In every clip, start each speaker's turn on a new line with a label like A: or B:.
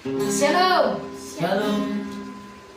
A: Shalom.
B: Shalom.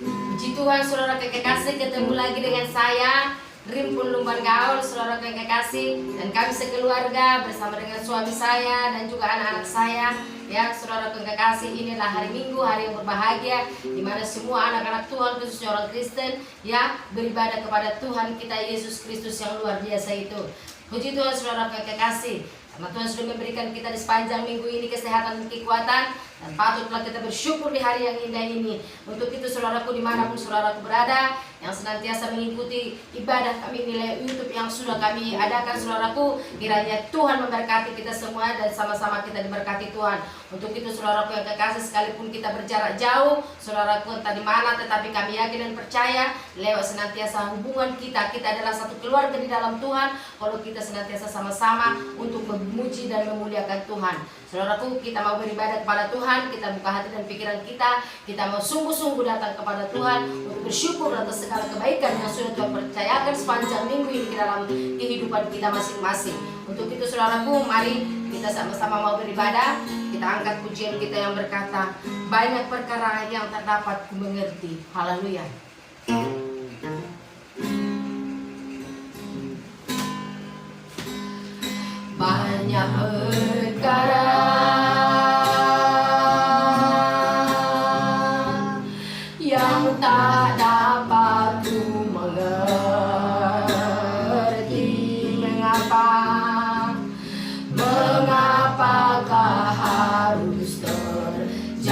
A: Puji Tuhan, saudara kekasih, ketemu lagi dengan saya Rimpun Lumban Gaul, saudara kekasih, dan kami sekeluarga bersama dengan suami saya dan juga anak-anak saya. Ya, saudara kekasih, inilah hari Minggu, hari yang berbahagia, di mana semua anak-anak Tuhan, khususnya orang Kristen, ya, beribadah kepada Tuhan kita Yesus Kristus yang luar biasa itu. Puji Tuhan, saudara kekasih, karena Tuhan sudah memberikan kita di sepanjang minggu ini kesehatan dan kekuatan, dan patutlah kita bersyukur di hari yang indah ini. Untuk itu, saudaraku, dimanapun saudaraku berada, yang senantiasa mengikuti ibadah kami nilai YouTube yang sudah kami adakan, saudaraku, kiranya Tuhan memberkati kita semua dan sama-sama kita diberkati Tuhan. Untuk itu, saudaraku yang kekasih, sekalipun kita berjarak jauh, saudaraku entah di mana, tetapi kami yakin dan percaya lewat senantiasa hubungan kita adalah satu keluarga di dalam Tuhan. Kalau kita senantiasa sama-sama untuk memuji dan memuliakan Tuhan, saudaraku, kita mau beribadah kepada Tuhan, kita buka hati dan pikiran kita mau sungguh-sungguh datang kepada Tuhan untuk bersyukur atas segala kebaikan yang sudah Tuhan percayakan sepanjang minggu ini di dalam kehidupan kita masing-masing. Untuk itu, saudaraku, mari kita sama-sama mau beribadah. Kita angkat pujian kita yang berkata, banyak perkara yang tak dapat ku mengerti. Haleluya. Banyak perkara yang tak dapat ku mengerti. Mengapakah harus terjadi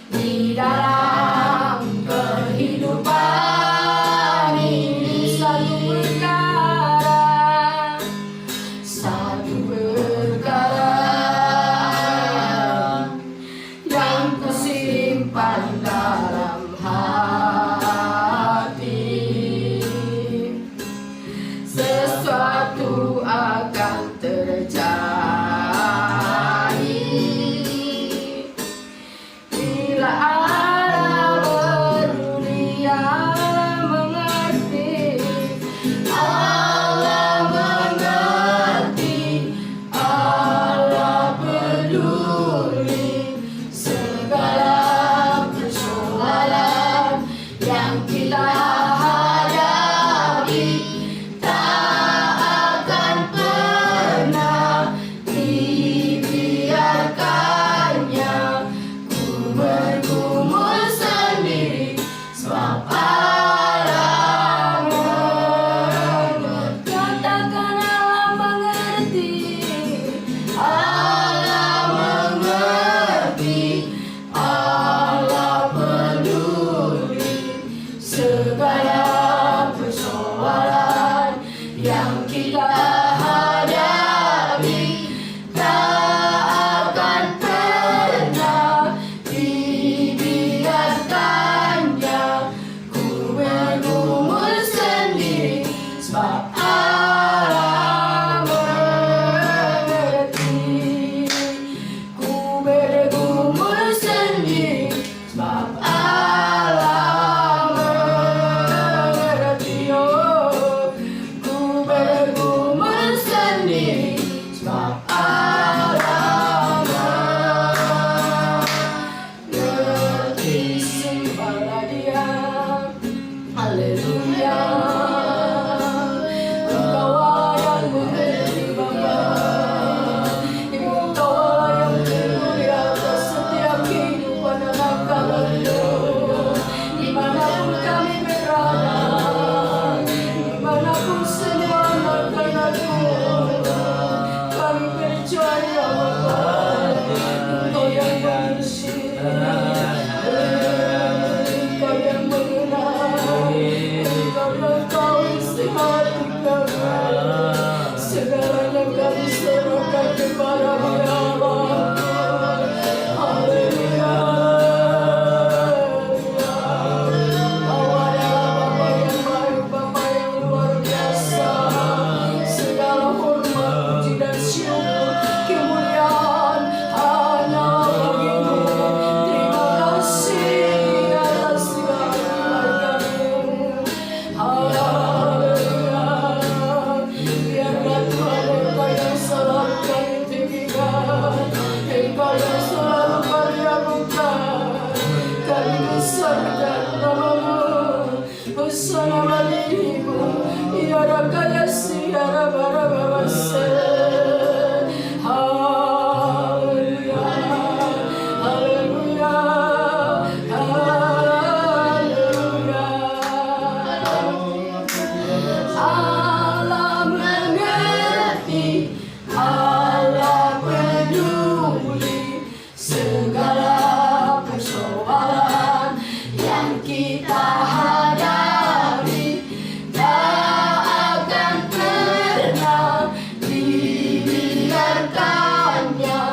A: di dalam kehidupan ini? Satu perkara yang kusimpan dalam hati, sesuatu akan terjadi bila Allah peduli, Allah mengerti, Allah mengerti, Allah peduli segala persoalan yang kita hadapi. Tak akan pernah dibiarkannya ku bergumul sendiri, sebab Allah mengerti. Katakan Allah mengerti, Allah mengerti, Allah peduli segala persoalan yang kita hadapi. Tak akan pernah dibiarkannya ku bergumul sendiri, sebab Allah mengerti. Ku bergumul sendiri, sebab Allah mengerti. Oh, ku bergumul sendiri, sebab Allah mengerti. Sembahlah Dia, haleluya. Engkau yang mengerti Bapa, Engkau yang peduli atas setiap kehidupan anak-anak-Mu. Dimanapun kami berada, dimanapun semua anak-anak-Mu, kami percaya Bapa, Engkau yang mengisi, Engkau yang mengenal, Engkau yang tahu isi hati kami. Segalanya kami serahkan kepada-Mu, ya Allah. Haleluya. Kau adalah Bapa yang baik, Bapa yang luar biasa. Segala hormat, puji dan syukur, kemuliaan hanya bagi-Mu. Terima kasih atas segala kebaikan-Mu. Haleluya. Biarlah Tuhan Engkau yang selalu kami tinggikan.
B: nama dirimu. Ya rakaya siara barabase. Haleluya, haleluya, haleluya. Allah mengerti, Allah peduli segala persoalan yang kita hadapi. Tak akan pernah dibiarkannya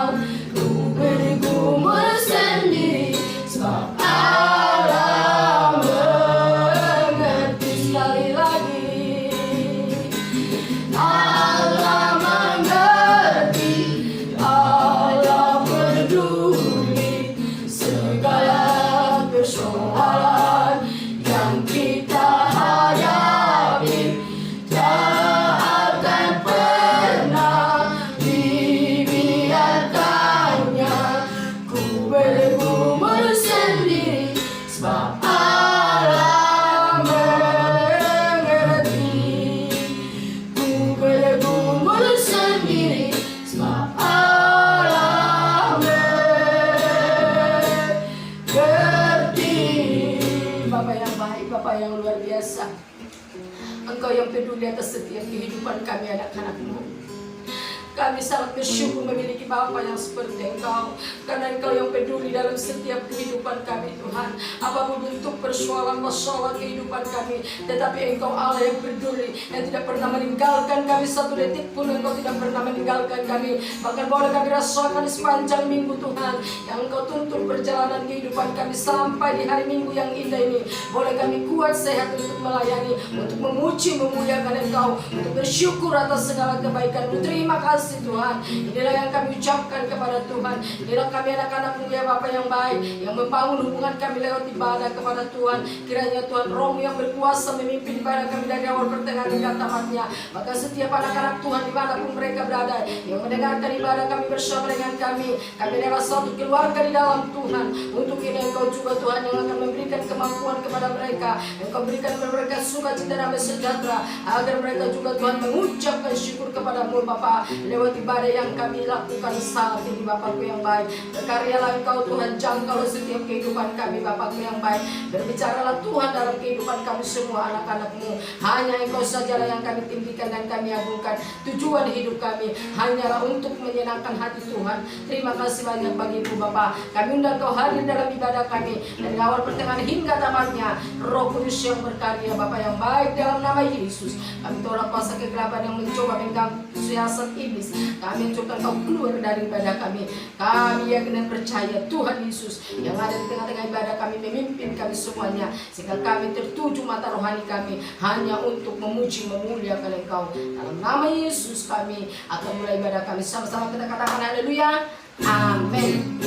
B: ku bergumul sendiri, sebab Allah mengerti. Sekali lagi, Allah mengerti, Allah peduli segala persoalan yang kita hadapi. Tak akan pernah dibiarkannya ku bergumul sendiri, sebab Allah mengerti. Ku bergumul sendiri, sebab Allah mengerti. Bapa yang baik, Bapa yang luar biasa, Engkau yang peduli atas setiap kehidupan kami anak-anak-Mu. Kami sangat bersyukur memiliki Bapa yang seperti Engkau, karena Engkau yang peduli dalam setiap kehidupan kami Tuhan. Apapun bentuk persoalan masalah kehidupan kami, tetapi Engkau Allah yang peduli, yang tidak pernah meninggalkan kami satu detik pun. Engkau tidak pernah meninggalkan kami. Bahkan boleh kami rasakan sepanjang minggu Tuhan, yang Engkau tuntun perjalanan kehidupan kami sampai di hari Minggu yang indah ini. Boleh kami kuat sehat untuk melayani, untuk memuji memuliakan Engkau, untuk bersyukur atas segala kebaikan-Mu. Terima kasih Tuhan. Inilah yang kami ucapkan kepada Tuhan. Inilah kami anak-anak-Mu ya Bapa yang baik, yang membangun hubungan kami lewat ibadah kepada Tuhan. Kiranya Tuhan Roh-Mu yang berkuasa memimpin ibadah kami dari awal pertengahan hingga tamatnya. Maka setiap anak-anak Tuhan dimanapun mereka berada, yang mendengarkan ibadah kami bersama dengan kami adalah satu keluarga di dalam Tuhan. Untuk ini Engkau juga Tuhan yang akan memberikan kemampuan kepada mereka. Engkau berikan kepada mereka sukacita damai sejahtera, agar mereka juga Tuhan mengucapkan syukur kepada-Mu Bapa lewat ibadah yang kami lakukan saat ini. Bapakku yang baik, berkaryalah Engkau Tuhan, jangkaulah setiap kehidupan kami Bapakku yang baik. Berbicaralah Tuhan dalam kehidupan kami semua anak-anak-Mu. Hanya Engkau sajalah yang kami tinggikan dan kami agungkan. Tujuan hidup kami hanyalah untuk menyenangkan hati Tuhan. Terima kasih banyak bagimu Bapa. Kami undang Kau hadir dalam ibadah kami dari awal pertengahan hingga tamatnya. Roh Kudus yang berkarya Bapa yang baik, dalam nama Yesus kami tolak kuasa kegelapan yang mencoba mengganggu siasat iblis. Kami hancurkan Kau keluar dari ibadah kami. Kami yakin dan percaya Tuhan Yesus yang ada di tengah-tengah ibadah kami memimpin kami semuanya, sehingga kami tertuju mata rohani kami hanya untuk memuji memuliakan Engkau. Dalam nama Yesus kami akan mulai ibadah kami. Sama-sama kita katakan haleluya, amin.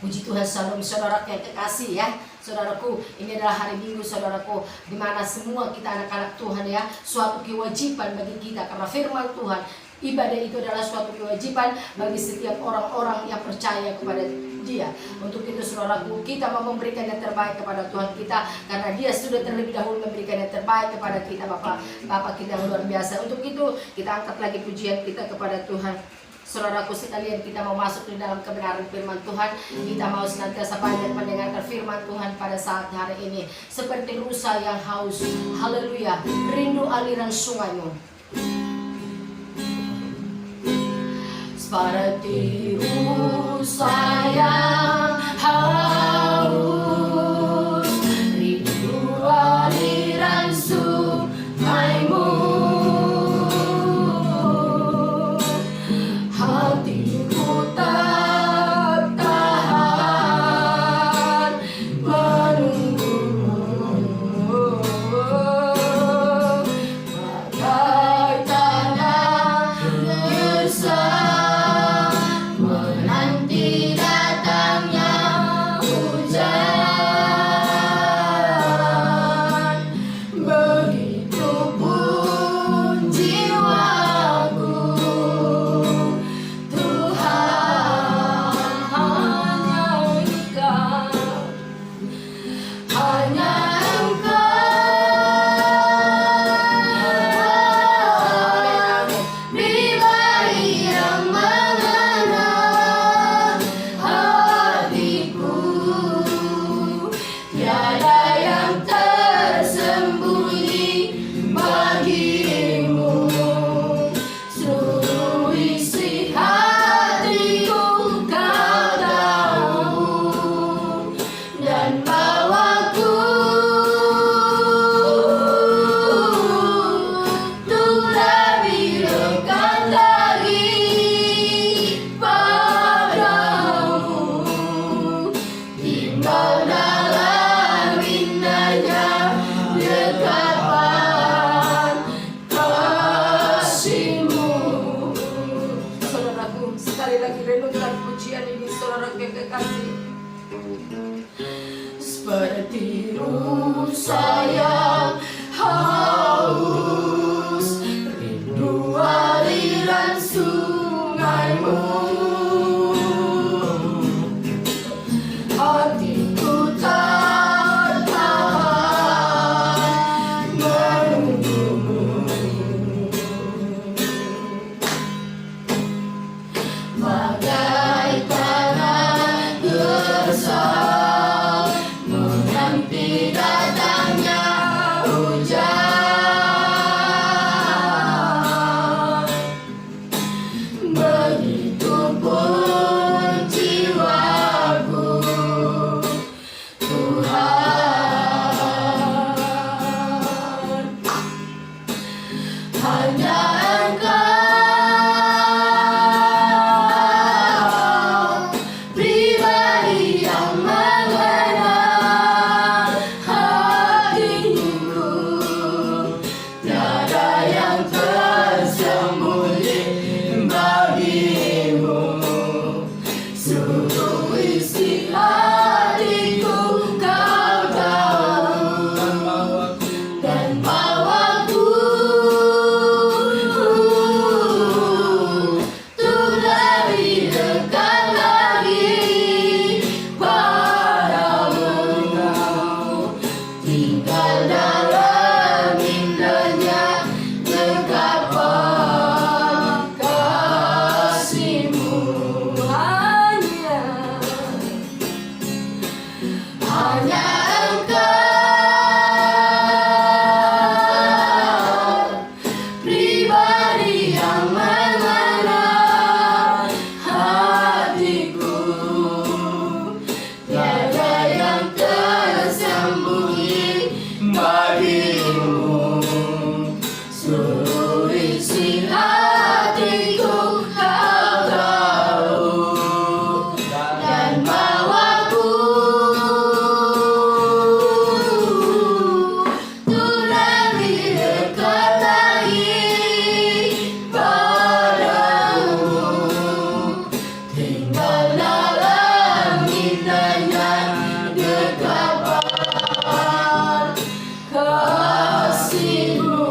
B: Puji Tuhan. Shalom saudara yang kekasih ya. Saudaraku, ini adalah hari Minggu saudaraku, di mana semua kita anak-anak Tuhan ya, suatu kewajiban bagi kita, karena firman Tuhan, ibadah itu adalah suatu kewajiban bagi setiap orang-orang yang percaya kepada Dia. Untuk itu saudaraku, kita mau memberikan yang terbaik kepada Tuhan kita, karena Dia sudah terlebih dahulu memberikan yang terbaik kepada kita, Bapak kita yang luar biasa. Untuk itu kita angkat lagi pujian kita kepada Tuhan. Saudaraku sekalian, kita mau masuk di dalam kebenaran firman Tuhan. Kita mau senantiasa banyak mendengarkan firman Tuhan pada saat hari ini, seperti rusa yang haus, haleluya, rindu aliran sungaimu. Seperti rusa yang haus, rindu aliran sungaimu. Hatiku tak tahan menunggumu, bagai tanah gersang menanti datang kekasih. Seperti rusa yang haus, rindu aliran sungaimu. Hatiku tak tahan menunggumu. Bagai tanah gersang menanti datangnya hujan. Begitupun jiwaku, Tuhan, hanya Engkau pribadi yang mengenal hatiku. Tiada yang tersembunyi bagimu. Seluruh isi hatiku Kau tahu, dan bawaku untuk lebih dekat lagi padamu. Tinggal dalam indahnya dekapan kasih-Mu. Hanya Engkau pribadi yang mengenal hatiku. Tiada yang tersembunyi bagimu. Seluruh isi hatiku Kau tahu, dan bawaku untuk lebih dekat lagi padamu. Tinggal dalam indahnya dekapan kasih-Mu.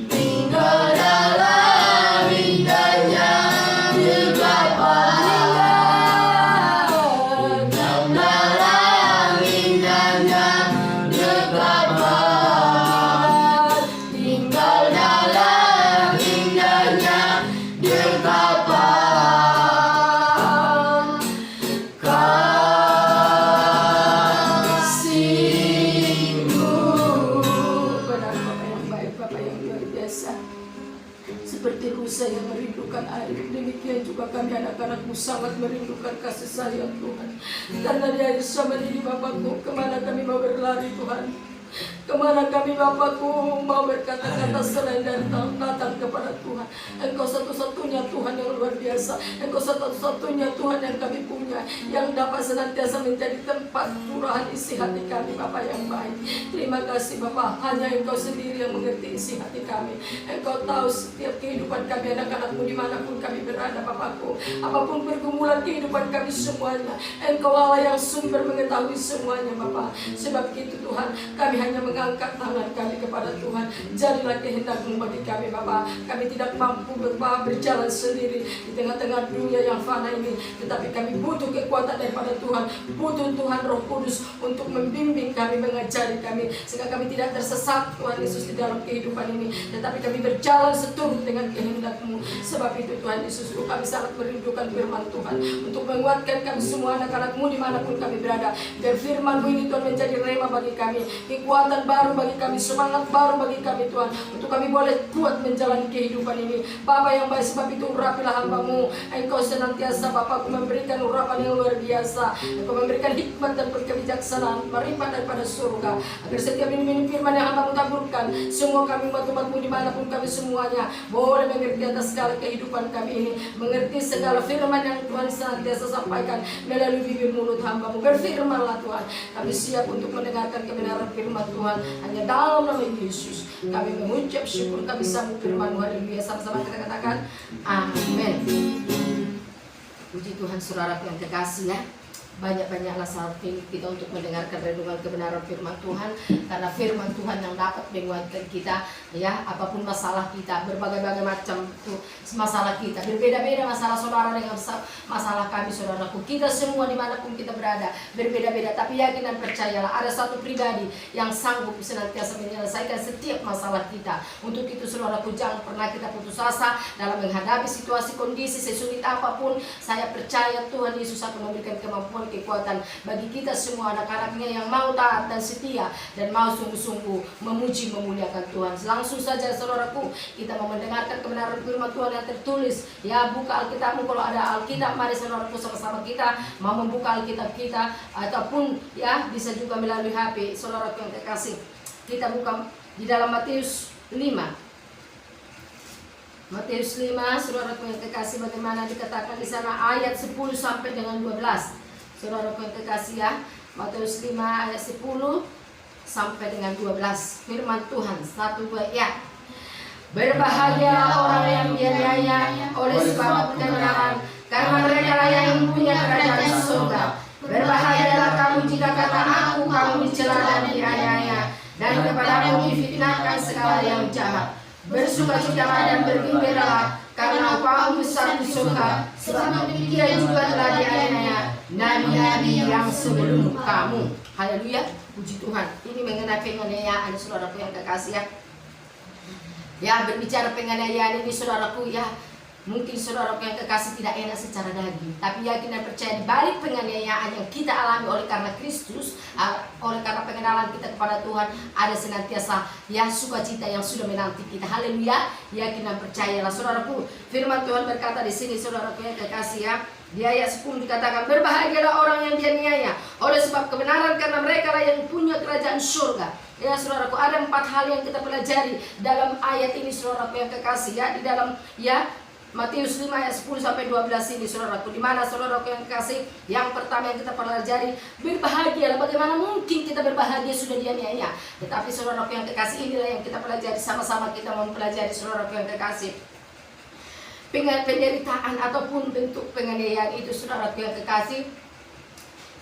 B: Tinggal dalam indahnya dekapan, dalam indahnya dekapan, tinggal dalam indahnya dekapan kasih-Mu. Benar Bapak yang baik, Bapak yang luar biasa. Seperti rusa yang merindukan air, demikian juga kami anak-anak-Mu sangat merindukan kasih sayang Tuhan. Karena di air sama ini Bapakku, kemana kami mau berlari Tuhan? Kemana kami Bapakku mau berkata-kata selain dari datang kepada Tuhan? Engkau satu-satunya Tuhan yang luar biasa. Engkau satu-satunya Tuhan yang kami punya, yang dapat senantiasa menjadi tempat curahan isi hati kami Bapak yang baik. Terima kasih Bapak, hanya Engkau sendiri yang mengerti isi hati kami. Engkau tahu setiap kehidupan kami anak-anak-Mu dimanapun kami berada Bapakku. Apapun pergumulan kehidupan kami semuanya, Engkau Allah yang sumber mengetahui semuanya Bapak. Sebab itu Tuhan, kami hanya mengangkat tangan kami kepada Tuhan. Jadilah kehendak-Mu bagi kami Bapa. Kami tidak mampu berjalan sendiri di tengah-tengah dunia yang fana ini, tetapi kami butuh kekuatan daripada Tuhan. Butuh Tuhan Roh Kudus untuk membimbing kami, mengajari kami, sehingga kami tidak tersesat Tuhan Yesus di dalam kehidupan ini, tetapi kami berjalan seturut dengan kehendak-Mu. Sebab itu Tuhan Yesus, kami sangat merindukan firman Tuhan untuk menguatkan kami semua anak-anak-Mu dimanapun kami berada. Biar firman-Mu ini Tuhan menjadi rema bagi kami, kekuatan baru bagi kami, semangat baru bagi kami Tuhan, untuk kami boleh kuat menjalani kehidupan ini. Bapa yang baik, sebab itu urapilah hamba-Mu. Engkau senantiasa Bapakku memberikan urapan yang luar biasa. Engkau memberikan hikmat dan kebijaksanaan melimpah daripada surga, agar setiap minum firman yang hamba-Mu taburkan. Semua kami umat-umat-Mu dimanapun kami semuanya boleh mengerti atas segala kehidupan kami ini, mengerti segala firman yang Tuhan senantiasa sampaikan melalui bibir mulut hamba-Mu. Berfirmanlah Tuhan, kami siap untuk mendengarkan kebenaran firman Tuhan. Hanya dalam nama Yesus kami mengucap syukur, kami sambut firman-Mu. Haleluya. Sama-sama kita katakan amin. Puji Tuhan, saudaraku yang kekasih ya. Banyak-banyaklah saat kita untuk mendengarkan renungan kebenaran firman Tuhan, karena firman Tuhan yang dapat menguatkan kita ya, apapun masalah kita, berbagai-bagai macam tuh masalah kita, berbeda-beda masalah saudara dengan masalah kami saudaraku, kita semua dimanapun kita berada berbeda-beda, tapi yakin dan percayalah ada satu pribadi yang sanggup senantiasa menyelesaikan setiap masalah kita. Untuk itu saudaraku, jangan pernah kita putus asa dalam menghadapi situasi kondisi sesulit apapun. Saya percaya Tuhan Yesus akan memberikan kemampuan, kekuatan bagi kita semua anak-anaknya yang mau taat dan setia dan mau sungguh-sungguh memuji memuliakan Tuhan. Langsung saja saudaraku, kita mau mendengarkan kebenaran firman Tuhan yang tertulis ya. Buka Alkitabmu, kalau ada Alkitab mari saudaraku sama-sama kita mau membuka Alkitab kita, ataupun ya bisa juga melalui HP saudaraku yang kekasih. Kita buka di dalam Matius 5. Matius 5 saudaraku yang kekasih, bagaimana dikatakan di sana ayat 10 sampai dengan 12. Saudaraku yang kekasih ya, Matius 5 ayat 10 sampai dengan 12. Firman Tuhan, 1-2 ya. Berbahagia orang yang dianiaya oleh sebab kebenaran, karena mereka lah yang punya kerajaan surga. Berbahagialah kamu jika kata aku kamu dicela dan dianiaya, dan kepadamu difitnahkan segala yang jahat. Bersukacitalah dan bergembiralah, karena upahmu besar di surga, sebab demikian juga telah dianiaya nabi-nabi yang sebelum kamu. Haleluya, puji Tuhan. Ini mengenai penganiayaan saudaraku yang kekasih ya. Ya, berbicara penganiayaan ini saudaraku ya, mungkin saudaraku yang kekasih tidak enak secara daging, tapi yakin dan percaya di balik penganiayaan yang kita alami oleh karena Kristus, oleh karena pengenalan kita kepada Tuhan, ada senantiasa ya sukacita yang sudah menanti kita. Haleluya, yakin dan percayalah saudaraku. Firman Tuhan berkata di sini saudaraku yang kekasih ya, di ayat 10 dikatakan, berbahagialah orang yang dianiaya oleh sebab kebenaran, karena mereka lah yang punya kerajaan surga. Ya saudaraku, ada 4 hal yang kita pelajari dalam ayat ini saudaraku yang kekasih ya, di dalam ya Matius 5 ayat 10 sampai 12 ini saudaraku, di mana saudaraku yang kekasih, yang pertama yang kita pelajari, berbahagialah. Bagaimana mungkin kita berbahagia sudah dianiaya? Tetapi saudaraku yang kekasih, inilah yang kita pelajari sama-sama, kita mau pelajari saudaraku yang kekasih. Penderitaan ataupun bentuk penganiayaan itu saudaraku yang kekasih,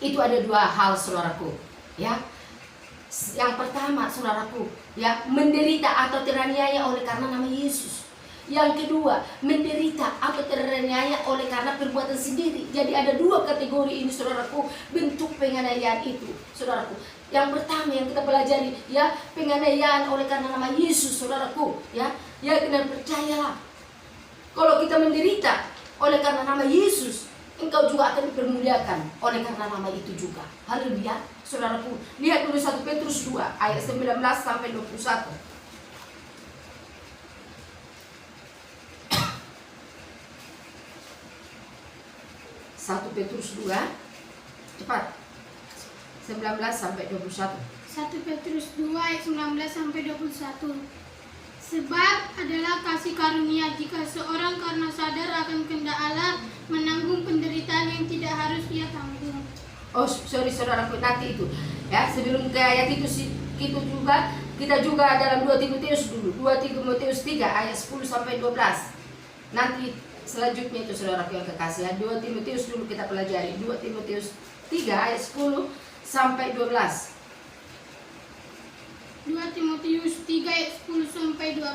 B: itu ada 2 hal saudaraku ya. Yang pertama saudaraku ya, menderita atau teraniaya oleh karena nama Yesus. Yang kedua, menderita atau teraniaya oleh karena perbuatan sendiri. Jadi ada 2 kategori ini saudaraku, bentuk penganiayaan itu saudaraku. Yang pertama yang kita pelajari ya, penganiayaan oleh karena nama Yesus saudaraku ya. Ya, dan percayalah, kalau kita menderita oleh karena nama Yesus, engkau juga akan dipermuliakan oleh karena nama itu juga. Haleluya, saudaraku. Lihat dulu 1 Petrus 2 ayat 19 sampai 21. 1 Petrus 2, cepat, 19 sampai 21.
C: 1 Petrus 2 ayat 19 sampai 21. Sebab adalah kasih karunia jika seorang karena sadar akan kehendak Allah menanggung penderitaan yang tidak harus ia tanggung.
B: Oh, sorry saudaraku, nanti itu ya, sebelum ke ayat itu itu juga kita juga dalam 2 Timotius dulu, 2 Timotius 3 ayat 10 sampai 12. Nanti selanjutnya itu saudaraku yang kekasih ya, 2 Timotius dulu kita pelajari, 2 Timotius 3 ayat 10 sampai 12.
C: 2 Timotius 3 ayat 10 sampai 12.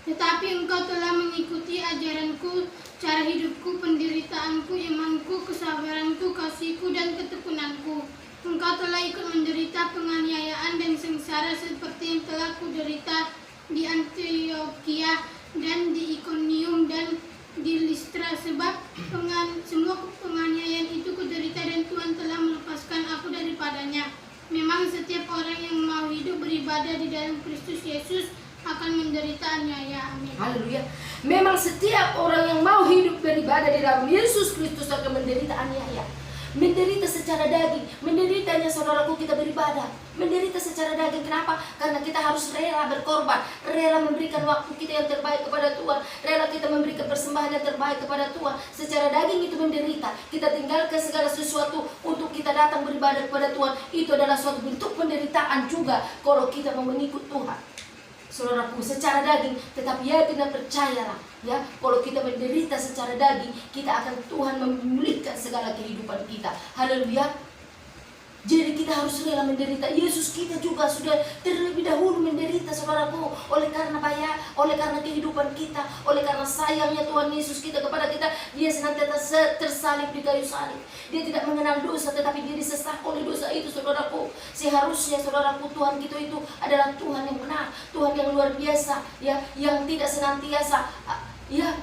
C: Tetapi engkau telah mengikuti ajaranku, cara hidupku, penderitaanku, imanku, kesabaranku, kasihku, dan ketekunanku. Engkau telah ikut menderita penganiayaan dan sengsara seperti yang telah kuderita di Antioquia dan di Ikonium dan di Listra. Sebab semua penganiayaan itu kuderita dan Tuhan telah melepaskan aku daripadanya. Memang setiap orang yang mau hidup beribadah di dalam Kristus Yesus akan menderita aniaya. Amin.
B: Haleluya. Memang setiap orang yang mau hidup beribadah di dalam Yesus Kristus akan menderita aniaya. menderita secara daging. Menderitanya saudaraku kita beribadah, menderita secara daging. Kenapa? Karena kita harus rela berkorban, rela memberikan waktu kita yang terbaik kepada Tuhan, rela kita memberikan persembahan yang terbaik kepada Tuhan. Secara daging itu menderita, kita tinggalkan segala sesuatu untuk kita datang beribadah kepada Tuhan. Itu adalah suatu bentuk penderitaan juga kalau kita mau mengikut Tuhan. Saudaraku, secara daging, tetapi yakin dan percayalah, ya, kalau kita menderita secara daging, kita akan Tuhan memulihkan segala kehidupan kita. Haleluya. Jadi kita harus rela menderita. Yesus kita juga sudah terlebih dahulu menderita, saudaraku, oleh karena oleh karena kehidupan kita, oleh karena sayangnya Tuhan Yesus kita kepada kita. Dia senantiasa tersalib di kayu salib. Dia tidak mengenal dosa, tetapi dia disesat oleh dosa itu, saudaraku. Seharusnya, saudaraku, Tuhan kita itu adalah Tuhan yang benar, Tuhan yang luar biasa, ya, yang tidak senantiasa, ya,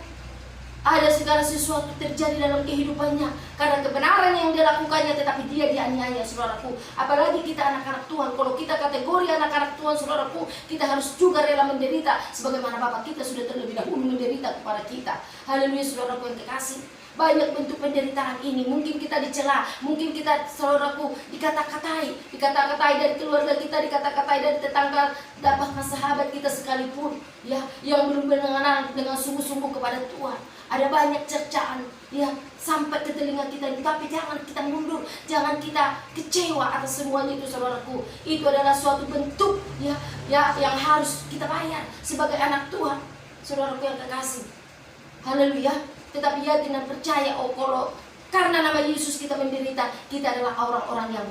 B: ada segala sesuatu terjadi dalam kehidupannya karena kebenaran yang dia lakukannya, tetapi dia dianiaya, saudaraku. Apalagi kita anak-anak Tuhan. Kalau kita kategori anak-anak Tuhan, saudaraku, kita harus juga rela menderita sebagaimana Bapa kita sudah terlebih dahulu menderita kepada kita. Haleluya, saudaraku yang kekasih. Banyak bentuk penderitaan ini. Mungkin kita dicela, mungkin kita, saudaraku, dikata-katai dari keluarga kita, dikata-katai dari tetangga, bahkan sahabat kita sekalipun, ya, yang belum mengenal dengan sungguh-sungguh kepada Tuhan. Ada banyak cercaan, ya, sampai ke telinga kita. Tapi jangan kita mundur, jangan kita kecewa atas semuanya itu, saudaraku. Itu adalah suatu bentuk, ya, yang harus kita bayar sebagai anak Tuhan, saudaraku yang kekasih. Haleluya. Tetapi yakin dan percaya, kalau karena nama Yesus kita menderita, kita adalah orang-orang yang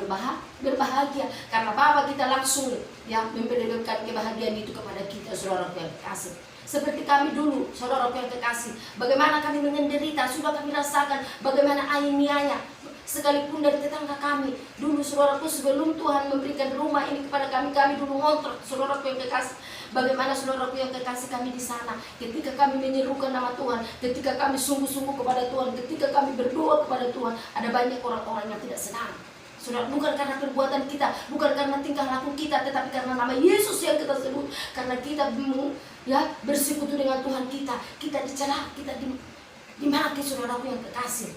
B: berbahagia. Karena Bapa kita langsung, ya, memperlihatkan kebahagiaan itu kepada kita, saudaraku yang kekasih. Seperti kami dulu, saudaraku yang kekasih, bagaimana kami menderita, sudah kami rasakan bagaimana aniaya sekalipun dari tetangga kami. Dulu, saudaraku, sebelum Tuhan memberikan rumah ini kepada kami dulu ngontrak, saudaraku yang kekasih. Bagaimana, saudaraku yang kekasih, kami di sana ketika kami menyerukan nama Tuhan, ketika kami sungguh-sungguh kepada Tuhan, ketika kami berdoa kepada Tuhan, ada banyak orang-orang yang tidak senang. Saudara, bukan karena perbuatan kita, bukan karena tingkah laku kita, tetapi karena nama Yesus yang kita sebut. Karena kita, ya, bersekutu dengan Tuhan kita dicela, kita dimaki, saudaraku yang kekasih.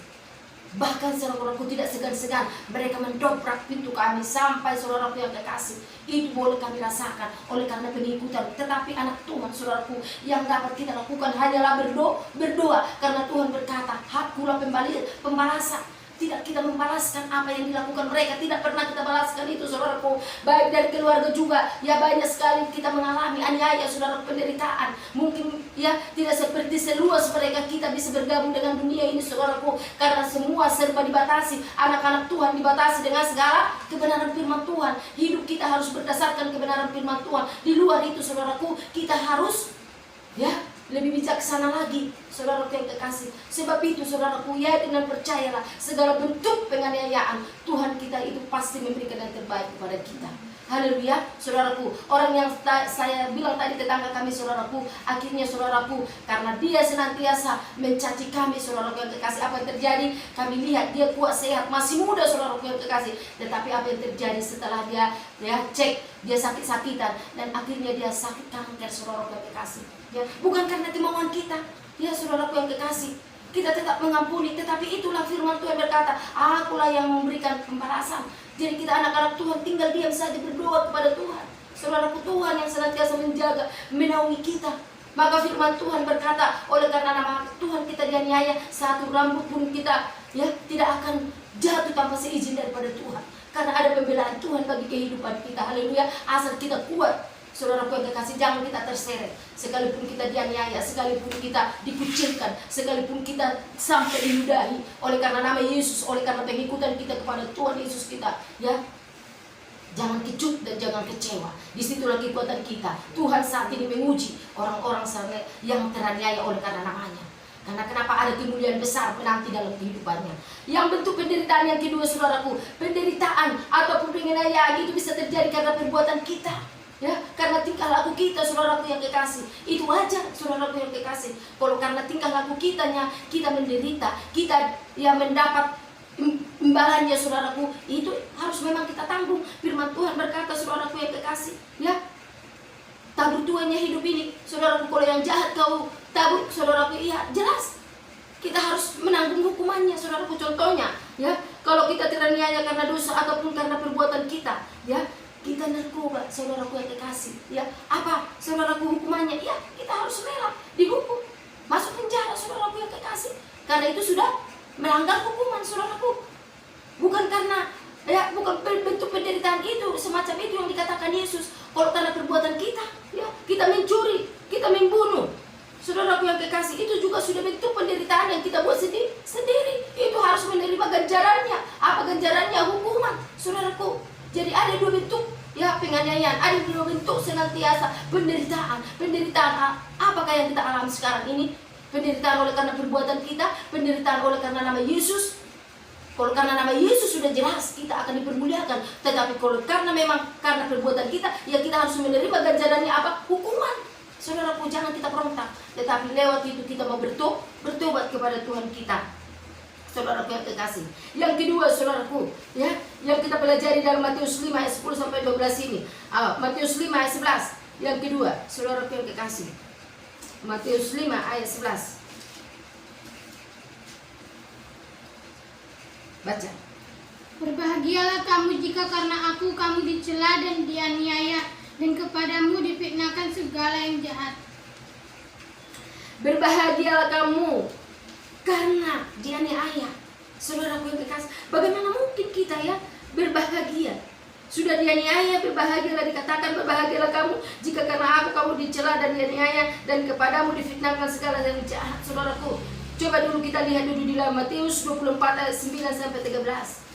B: Bahkan, saudaraku, tidak segan-segan mereka mendobrak pintu kami sampai, saudaraku yang kekasih. Itu boleh kami rasakan oleh karena pengikutan. Tetapi anak Tuhan, saudaraku, yang dapat kita lakukan hanyalah berdoa. Karena Tuhan berkata, hakulah pembalasan. Tidak kita membalaskan apa yang dilakukan mereka, tidak pernah kita balaskan itu, saudaraku. Baik dari keluarga juga, ya, banyak sekali kita mengalami aniaya, saudara, penderitaan. Mungkin, ya, tidak seperti seluas mereka kita bisa bergabung dengan dunia ini, saudaraku, karena semua serba dibatasi. Anak-anak Tuhan dibatasi dengan segala kebenaran firman Tuhan. Hidup kita harus berdasarkan kebenaran firman Tuhan. Di luar itu, saudaraku, kita harus, ya, lebih bijaksana lagi, saudaraku yang kekasih. Sebab itu, saudaraku, yakin dan percayalah, segala bentuk penganiayaan Tuhan kita itu pasti memberikan yang terbaik kepada kita. Haleluya, saudaraku. Orang yang saya bilang tadi, tetangga kami, saudaraku, akhirnya, saudaraku, karena dia senantiasa mencaci kami, saudaraku yang kekasih, apa yang terjadi? Kami lihat dia kuat, sehat, masih muda, saudaraku yang kekasih. Tetapi apa yang terjadi setelah dia cek, dia sakit-sakitan, dan akhirnya dia sakit kanker, saudaraku yang kekasih. Ya, bukan karena kemauan kita, ya, saudaraku yang kekasih. Kita tetap mengampuni, tetapi itulah firman Tuhan berkata, akulah yang memberikan pembalasan. Jadi kita anak-anak Tuhan tinggal diam saja berdoa kepada Tuhan. Saudaraku, Tuhan yang senantiasa menjaga, menaungi kita. Maka firman Tuhan berkata, oleh karena nama Tuhan kita dianiaya, satu rambut pun kita, ya, tidak akan jatuh tanpa seizin daripada Tuhan. Karena ada pembelaan Tuhan bagi kehidupan kita. Haleluya, asal kita kuat. Saudaraku yang kekasih, jangan kita terseret. Sekalipun kita dianiaya, sekalipun kita dikucilkan, sekalipun kita sampai diludahi oleh karena nama Yesus, oleh karena pengikutan kita kepada Tuhan Yesus kita, ya, jangan kecut dan jangan kecewa. Disitulah kekuatan kita. Tuhan saat ini menguji orang-orang yang teraniaya oleh karena namanya. Karena kenapa? Ada kemuliaan besar menanti dalam kehidupannya. Yang bentuk penderitaan yang kedua, saudaraku, penderitaan ataupun penganiayaan itu bisa terjadi karena perbuatan kita. Ya, karena tingkah laku kita, saudaraku yang kekasih, itu wajar, saudaraku yang kekasih. Kalau karena tingkah laku kita menderita, kita, ya, mendapat imbalannya, saudaraku, itu harus memang kita tanggung. Firman Tuhan berkata, saudaraku yang kekasih, ya, tabur tuannya hidup ini, saudaraku. Kalau yang jahat kau tabur, saudaraku, iya, jelas kita harus menanggung hukumannya, saudaraku. Contohnya, ya, Kalau kita teraniaya karena dosa ataupun karena perbuatan kita, ya, kita narkoba, saudaraku yang kekasih, ya, apa saudaraku hukumannya? Ya, kita harus rela dihukum, masuk penjara, saudaraku yang kekasih, karena itu sudah melanggar hukuman, saudaraku. Bukan karena, ya, bukan bentuk penderitaan itu, semacam itu yang dikatakan Yesus. Kalau karena perbuatan kita, ya, kita mencuri, kita membunuh, saudaraku yang kekasih, itu juga sudah bentuk penderitaan yang kita buat sendiri. Itu harus menerima ganjarannya. Apa ganjarannya? Hukuman, saudaraku. Jadi ada dua bentuk, ya, penganiayaan. Ada dua bentuk senantiasa penderitaan. Penderitaan apakah yang kita alami sekarang ini? Penderitaan oleh karena perbuatan kita, penderitaan oleh karena nama Yesus. Kalau karena nama Yesus sudah jelas kita akan dipermuliakan. Tetapi kalau karena perbuatan kita, ya kita harus menerima ganjarannya apa? Hukuman. Saudaraku, jangan kita berontak, tetapi lewat itu kita mau bertobat kepada Tuhan kita. Saudaraku yang kekasih. Yang kedua, saudaraku, ya, yang kita pelajari dalam Matius 5 ayat 10 sampai 12 ini. Matius 5 ayat 11. Yang kedua, saudaraku yang kekasih. Matius 5 ayat 11. Baca.
C: Berbahagialah kamu jika karena aku kamu dicela dan dianiaya, dan kepadamu difitnahkan segala yang jahat.
B: Berbahagialah kamu karena dianiaya. Saudaraku yang kekasih, bagaimana mungkin kita, ya, berbahagia? Sudah dianiaya, berbahagialah, dikatakan berbahagialah kamu jika karena aku kamu dicela dan dianiaya, dan kepadamu difitnahkan segala yang jahat. Saudaraku, coba dulu kita lihat dulu di dalam Matius 24 ayat 9 sampai 13.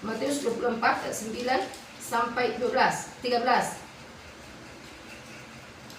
B: Matius 24 ayat 9 sampai 13.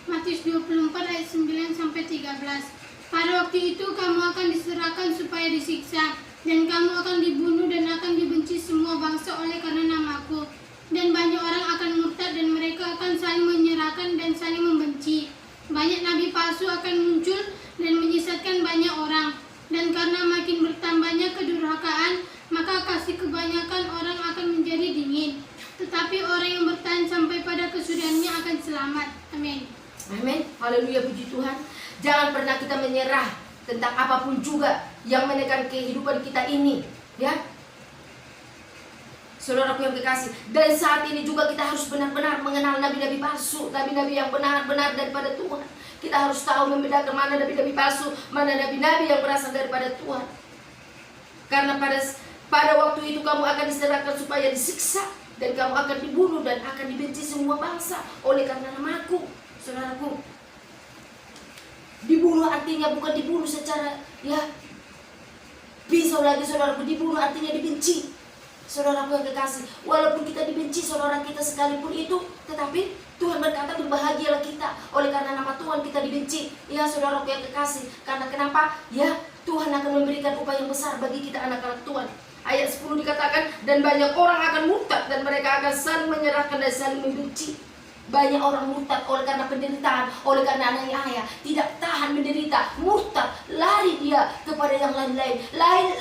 C: Matius 24 ayat 9 sampai 13. Pada waktu itu kamu akan diserahkan supaya disiksa, dan kamu akan dibunuh dan akan dibenci semua bangsa oleh karena namaku. Dan banyak orang akan murtad dan mereka akan saling menyerahkan dan saling membenci. Banyak nabi palsu akan muncul dan menyesatkan banyak orang. Dan karena makin bertambahnya kedurhakaan, maka kasih kebanyakan orang akan menjadi dingin. Tetapi orang yang bertahan sampai pada kesudahannya akan selamat. Amin.
B: Amin. Haleluya, puji Tuhan. Jangan pernah kita menyerah tentang apapun juga yang menekan kehidupan kita ini, ya. Saudaraku yang kekasih, dan saat ini juga kita harus benar-benar mengenal nabi-nabi palsu, nabi-nabi yang benar-benar daripada Tuhan. Kita harus tahu membedakan mana nabi-nabi palsu, mana nabi-nabi yang berasal daripada Tuhan. Karena pada waktu itu kamu akan diserahkan supaya disiksa, dan kamu akan dibunuh dan akan dibenci semua bangsa oleh karena namaku. Saudaraku, dibunuh artinya bukan dibunuh secara, ya, pisau lagi, saudaraku. Dibunuh artinya dibenci. Saudaraku yang kekasih, walaupun kita dibenci saudara kita sekalipun itu, tetapi Tuhan berkata berbahagialah kita oleh karena nama Tuhan kita dibenci. Ya, saudaraku yang kekasih, karena kenapa? Ya, Tuhan akan memberikan upah yang besar bagi kita anak-anak Tuhan. Ayat 10 dikatakan, dan banyak orang akan murtad dan mereka akan saling menyerahkan dan saling membenci. Banyak orang murtad oleh karena penderitaan, oleh karena aniaya, tidak tahan menderita, murtad, lari dia kepada yang lain-lain,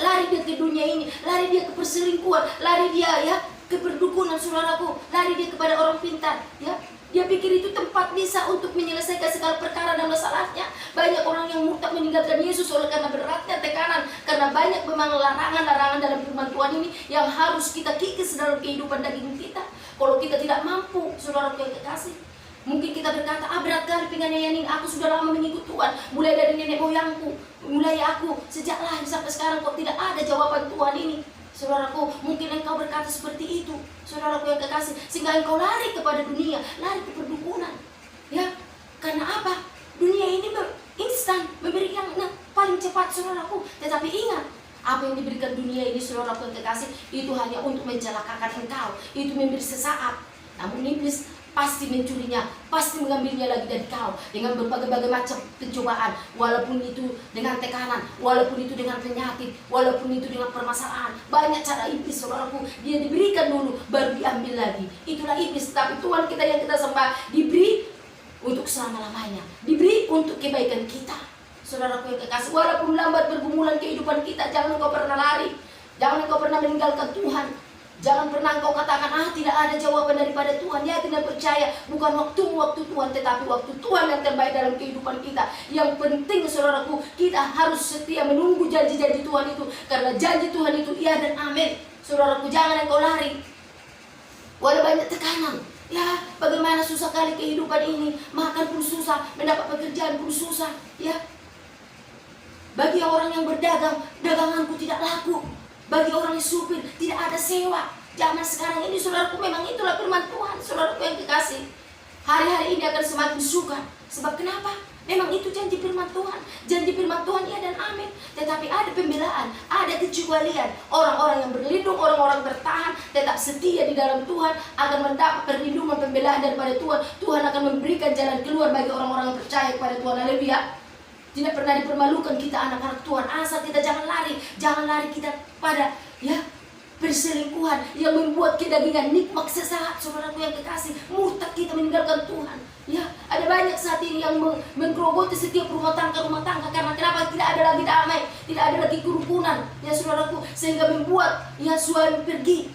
B: lari dia ke dunia ini, lari dia ke perselingkuhan, lari dia, ya, ke perdukunan, saudaraku, lari dia kepada orang pintar, ya. Dia pikir itu tempat bisa untuk menyelesaikan segala perkara dan masalahnya. Banyak orang yang murtad meninggalkan Yesus oleh karena beratnya tekanan, karena banyak memang larangan-larangan dalam firman Tuhan ini yang harus kita kikis dalam kehidupan daging kita. Kalau kita tidak mampu, saudara yang kekasih, mungkin kita berkata, berat kali penganiayaan ini, aku sudah lama mengikut Tuhan, mulai dari nenek moyangku, mulai aku sejak lahir sampai sekarang kok tidak ada jawaban Tuhan ini. Saudaraku, mungkin engkau berkata seperti itu, saudaraku yang kekasih, sehingga engkau lari kepada dunia, lari ke perdukunan, ya. Karena apa? Dunia ini instan, memberi yang paling cepat, saudaraku. Tetapi ingat, apa yang diberikan dunia ini, saudaraku yang kekasih, itu hanya untuk mencelakakan engkau, itu memberi sesaat. Namun iblis pasti mencurinya, pasti mengambilnya lagi dari kau dengan berbagai-bagai macam pencobaan, walaupun itu dengan tekanan, walaupun itu dengan penyakit, walaupun itu dengan permasalahan. Banyak cara iblis, saudaraku, dia diberikan dulu baru diambil lagi. Itulah iblis. Tapi Tuhan kita yang kita sembah diberi untuk selama-lamanya, diberi untuk kebaikan kita. Saudaraku yang kekasih, walaupun lambat pergumulan kehidupan kita, jangan engkau pernah lari, jangan engkau pernah meninggalkan Tuhan. Jangan pernah engkau katakan, tidak ada jawaban daripada Tuhan. Ya, tidak percaya, bukan waktu Tuhan, tetapi waktu Tuhan yang terbaik dalam kehidupan kita. Yang penting saudaraku, kita harus setia menunggu janji-janji Tuhan itu. Karena janji Tuhan itu iya dan amin. Saudaraku, jangan engkau lari. Walau banyak tekanan. Ya, bagaimana susah kali kehidupan ini. Makan pun susah, mendapat pekerjaan pun susah. Ya, bagi orang yang berdagang, daganganku tidak laku. Bagi orang yang supir, tidak ada sewa. Zaman sekarang ini, saudaraku, memang itulah firman Tuhan. Saudaraku yang kekasih, hari-hari ini akan semakin sukar. Sebab kenapa? Memang itu janji firman Tuhan. Janji firman Tuhan ya dan amin. Tetapi ada pembelaan, ada kecualian. Orang-orang yang berlindung, orang-orang bertahan, tetap setia di dalam Tuhan, akan mendapat perlindungan, pembelaan daripada Tuhan. Tuhan akan memberikan jalan keluar bagi orang-orang yang percaya kepada Tuhan. Haleluya. Tidak pernah dipermalukan kita anak-anak Tuhan. Asal kita jangan lari. Jangan lari kita pada perselingkuhan yang membuat kedagingan nikmat sesaat. Saudaraku yang kekasih, murtad kita meninggalkan Tuhan. Ya, ada banyak saat ini yang menggerogoti setiap rumah tangga. Karena kenapa? Tidak ada lagi damai, tidak ada lagi kerukunan. Ya saudaraku, sehingga membuat suami pergi,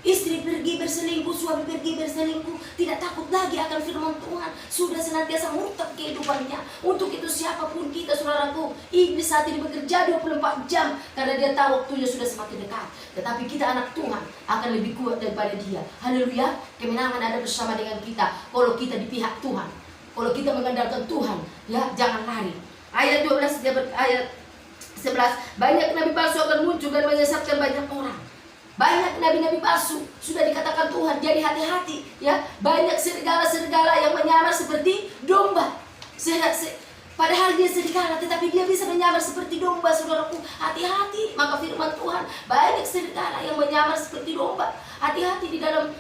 B: istri pergi berselingkuh, suami pergi berselingkuh, tidak takut lagi akan firman Tuhan. Sudah senantiasa murtad kehidupannya. Untuk itu siapapun kita, saudaraku, iblis saat ini bekerja 24 jam karena dia tahu waktunya sudah semakin dekat. Tetapi kita anak Tuhan akan lebih kuat daripada dia. Haleluya. Kemenangan ada bersama dengan kita kalau kita di pihak Tuhan. Kalau kita mengandalkan Tuhan, ya jangan lari. Ayat 12 ayat 11, banyak nabi palsu akan muncul dan menyesatkan banyak orang. Banyak nabi-nabi palsu, sudah dikatakan Tuhan, jadi hati-hati ya. Banyak serigala-serigala yang menyamar seperti domba. Padahal dia serigala, tetapi dia bisa menyamar seperti domba, saudaraku. Hati-hati, maka firman Tuhan, banyak serigala yang menyamar seperti domba. Hati-hati di dalam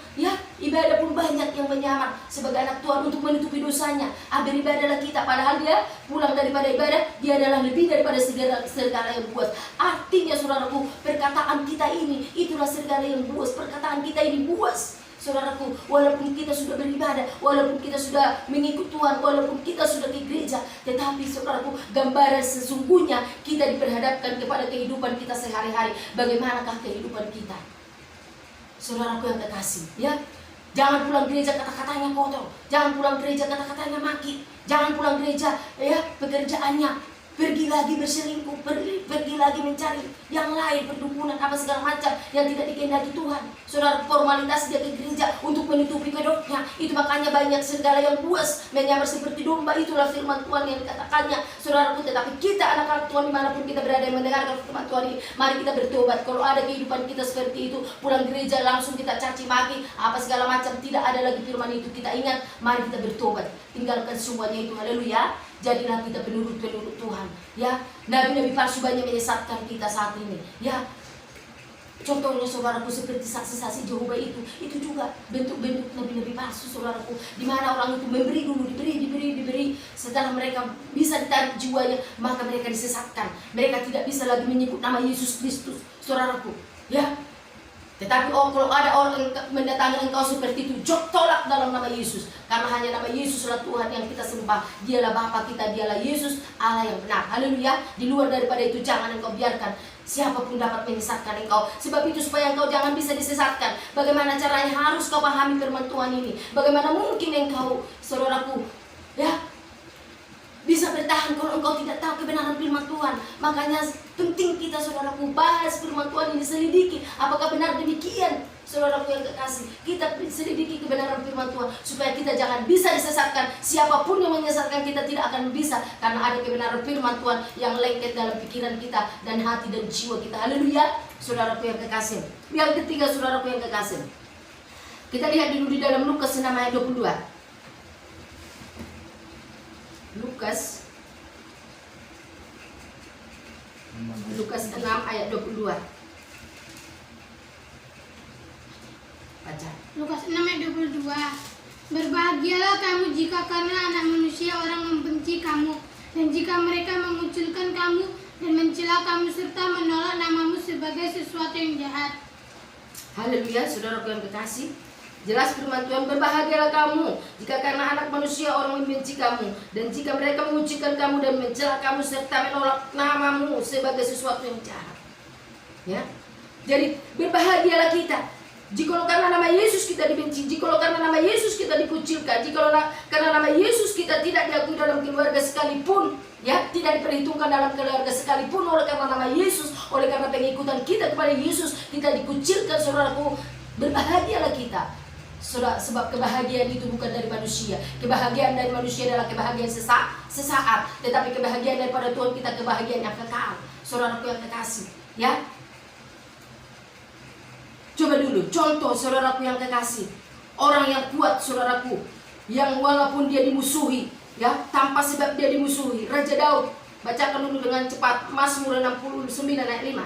B: ibadah pun banyak yang menyamar sebagai anak Tuhan untuk menutupi dosanya. Beribadahlah kita, padahal dia pulang daripada ibadah, dia adalah lebih daripada serigala yang buas. Artinya saudaraku, perkataan kita ini, itulah serigala yang buas. Perkataan kita ini buas. Saudaraku, walaupun kita sudah beribadah, walaupun kita sudah mengikut Tuhan, walaupun kita sudah ke gereja, tetapi saudaraku, gambaran sesungguhnya kita diperhadapkan kepada kehidupan kita sehari-hari. Bagaimanakah kehidupan kita? Saudaraku yang kekasih, ya, jangan pulang gereja kata-katanya kotor, jangan pulang gereja kata-katanya maki, jangan pulang gereja pekerjaannya pergi lagi berselingkuh, pergi lagi mencari yang lain, perdukunan, apa segala macam yang tidak dikehendaki Tuhan. Saudara, formalitas dia ke gereja untuk menutupi kedoknya. Itu makanya banyak serigala yang buas, menyamar seperti domba. Itulah firman Tuhan yang dikatakannya. Saudaraku, tetapi kita anak-anak Tuhan dimanapun kita berada yang mendengarkan firman Tuhan ini, mari kita bertobat. Kalau ada kehidupan kita seperti itu, pulang gereja langsung kita caci maki, apa segala macam, tidak ada lagi firman itu. Kita ingat, mari kita bertobat, tinggalkan semuanya itu. Haleluya. Jadilah kita penurut-penurut Tuhan. Ya, nabi-nabi palsu banyak menyesatkan kita saat ini. Ya, contohnya saudaraku seperti saksi-saksi Jehovah itu juga bentuk-bentuk nabi-nabi palsu, saudaraku. Di mana orang itu memberi dulu, diberi. Setelah mereka bisa ditarik jiwanya, maka mereka disesatkan. Mereka tidak bisa lagi menyebut nama Yesus Kristus, saudaraku. Ya. Tetapi kalau ada orang mendatangi engkau seperti itu, tolak dalam nama Yesus. Karena hanya nama Yesuslah Tuhan yang kita sembah. Dialah Bapa kita, dialah Yesus, Allah yang benar. Haleluya. Di luar daripada itu jangan engkau biarkan siapapun dapat menyesatkan engkau. Sebab itu supaya engkau jangan bisa disesatkan. Bagaimana caranya? Harus kau pahami firman Tuhan ini. Bagaimana mungkin engkau, saudaraku, ya, bisa bertahan kalau engkau tidak tahu kebenaran firman Tuhan. Makanya penting kita, saudaraku, bahas firman Tuhan ini, selidiki apakah benar demikian. Saudaraku yang kekasih, kita selidiki kebenaran firman Tuhan supaya kita jangan bisa disesatkan. Siapapun yang menyesatkan kita tidak akan bisa, karena ada kebenaran firman Tuhan yang lengket dalam pikiran kita dan hati dan jiwa kita. Haleluya. Saudaraku yang kekasih, yang ketiga, saudaraku yang kekasih, kita lihat dulu di dalam Lukas 6 ayat 22. Lukas 6 ayat 22. Baca.
C: Lukas 6 ayat 22. Berbahagialah kamu jika karena anak manusia orang membenci kamu, dan jika mereka mengucilkan kamu dan mencela kamu serta menolak namamu sebagai sesuatu yang jahat.
B: Haleluya, saudaraku yang kekasih. Jelas firman Tuhan, berbahagialah kamu jika karena anak manusia orang membenci kamu, dan jika mereka mengucilkan kamu dan mencela kamu serta menolak namamu sebagai sesuatu yang jahat. Ya. Jadi berbahagialah kita Jikalau karena nama Yesus kita dibenci, jikalau karena nama Yesus kita dikucilkan, jikalau karena nama Yesus kita tidak diakui dalam keluarga sekalipun, ya, tidak diperhitungkan dalam keluarga sekalipun, oleh karena nama Yesus, oleh karena pengikutan kita kepada Yesus, kita dikucilkan, saudaraku, berbahagialah kita. Sebab kebahagiaan itu bukan dari manusia. Kebahagiaan dari manusia adalah kebahagiaan sesaat, tetapi kebahagiaan daripada Tuhan kita kebahagiaan yang kekal. Saudaraku yang kekasih, ya. Coba dulu contoh, saudaraku yang kekasih, orang yang kuat, saudaraku, yang walaupun dia dimusuhi, ya, tanpa sebab dia dimusuhi. Raja Daud, bacakan dulu dengan cepat Mazmur 69 ayat 5.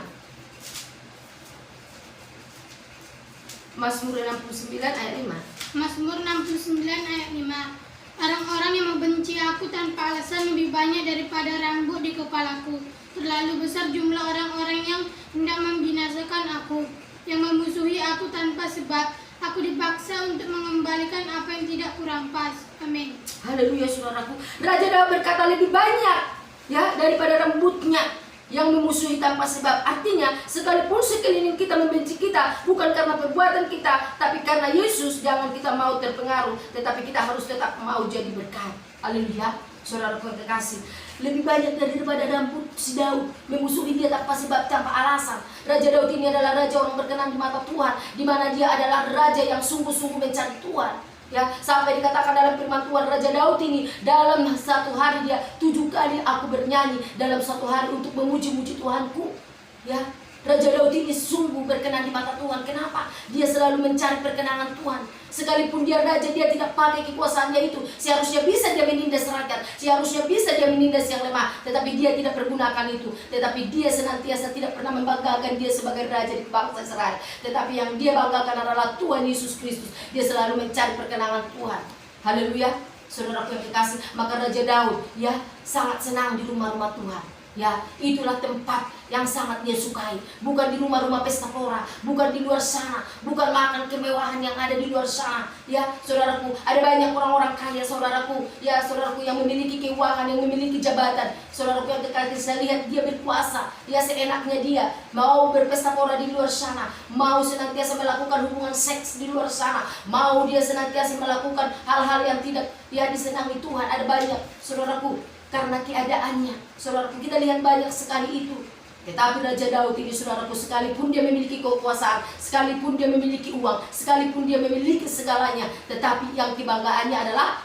B: Mazmur 69 ayat 5.
C: Mazmur 69 ayat 5. Orang-orang yang membenci aku tanpa alasan lebih banyak daripada rambut di kepalaku. Terlalu besar jumlah orang-orang yang hendak membinasakan aku, yang memusuhi aku tanpa sebab. Aku dipaksa untuk mengembalikan apa yang tidak kurampas. Amin.
B: Haleluya, saudaraku. Raja Daud berkata lebih banyak, ya, daripada rambutnya yang memusuhi tanpa sebab. Artinya, sekalipun sekeliling kita membenci kita, bukan karena perbuatan kita, tapi karena Yesus, jangan kita mau terpengaruh, tetapi kita harus tetap mau jadi berkat. Haleluya, saudaraku yang kekasih. Lebih banyak daripada rambut si Daud memusuhi dia tanpa sebab, tanpa alasan. Raja Daud ini adalah raja orang berkenan di mata Tuhan, di mana dia adalah raja yang sungguh-sungguh mencari Tuhan. Ya, sampai dikatakan dalam firman Tuhan, Raja Daud ini dalam satu hari dia 7 kali aku bernyanyi dalam satu hari untuk memuji-muji Tuhanku. Ya, Raja Daud ini sungguh berkenan di mata Tuhan. Kenapa? Dia selalu mencari perkenanan Tuhan. Sekalipun dia raja, dia tidak pakai kekuasaannya itu. Seharusnya bisa dia menindas rakyat, seharusnya bisa dia menindas yang lemah, tetapi dia tidak pergunakan itu. Tetapi dia senantiasa tidak pernah membanggakan dia sebagai raja di bangsa Israel. Tetapi yang dia banggakan adalah Tuhan Yesus Kristus. Dia selalu mencari perkenanan Tuhan. Haleluya, saudaraku yang kekasih. Maka Raja Daud, ya, sangat senang di rumah-rumah Tuhan. Ya, itulah tempat yang sangat dia sukai. Bukan di rumah-rumah pesta pora, bukan di luar sana, bukan makan kemewahan yang ada di luar sana. Ya, saudaraku, ada banyak orang-orang kaya, saudaraku, ya, saudaraku, yang memiliki keuangan, yang memiliki jabatan. Saudaraku yang kekasih, saya lihat dia berkuasa, ya, seenaknya dia mau berpesta pora di luar sana, mau senantiasa melakukan hubungan seks di luar sana, mau dia senantiasa melakukan hal-hal yang tidak, ya, disenangi Tuhan. Ada banyak, saudaraku, karena keadaannya. Saudaraku, kita lihat banyak sekali itu. Tetapi Raja Daud ini, saudaraku, sekalipun dia memiliki kekuasaan, sekalipun dia memiliki uang, sekalipun dia memiliki segalanya, tetapi yang kebanggaannya adalah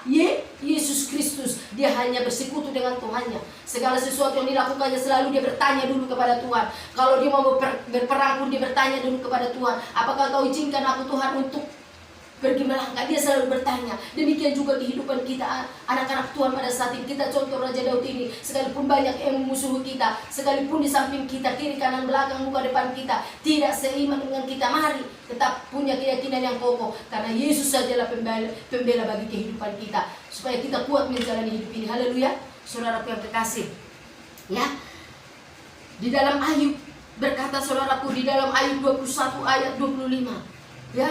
B: Yesus Kristus. Dia hanya bersekutu dengan Tuhannya. Segala sesuatu yang dilakukannya selalu dia bertanya dulu kepada Tuhan. Kalau dia mau berperang pun dia bertanya dulu kepada Tuhan, apakah kau izinkan aku, Tuhan, untuk pergi melangkah? Dia selalu bertanya. Demikian juga kehidupan kita, anak-anak Tuhan pada saat ini. Kita contoh Raja Daud ini. Sekalipun banyak yang memusuhi kita, sekalipun di samping kita, kiri, kanan, belakang, muka, depan kita tidak seiman dengan kita, mari tetap punya keyakinan yang kokoh. Karena Yesus sajalah pembela bagi kehidupan kita, supaya kita kuat menjalani hidup ini. Haleluya, saudaraku yang kekasih. Ya, di dalam Ayub berkata, saudaraku, di dalam Ayub 21 ayat 25, ya,